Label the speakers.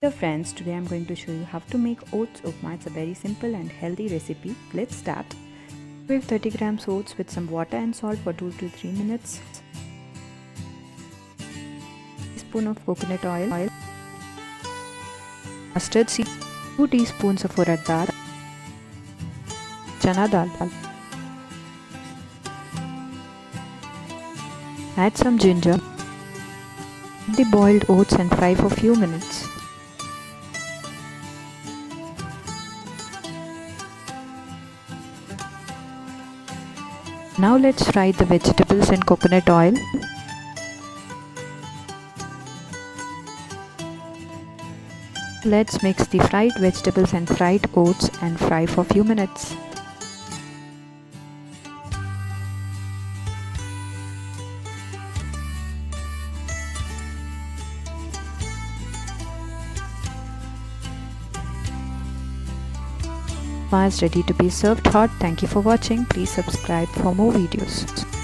Speaker 1: Dear friends, today I'm going to show you how to make oats upma. It's a very simple and healthy recipe. Let's start. Mix 30 grams oats with some water and salt for 2 to 3 minutes. Teaspoon of coconut oil, mustard seed, 2 teaspoons of urad dal, chana dal. Add some ginger. Add the boiled oats and fry for few minutes. Now let's fry the vegetables in coconut oil. Let's mix the fried vegetables and fried oats and fry for few minutes. Upma is ready to be served hot. Thank you for watching. Please subscribe for more videos.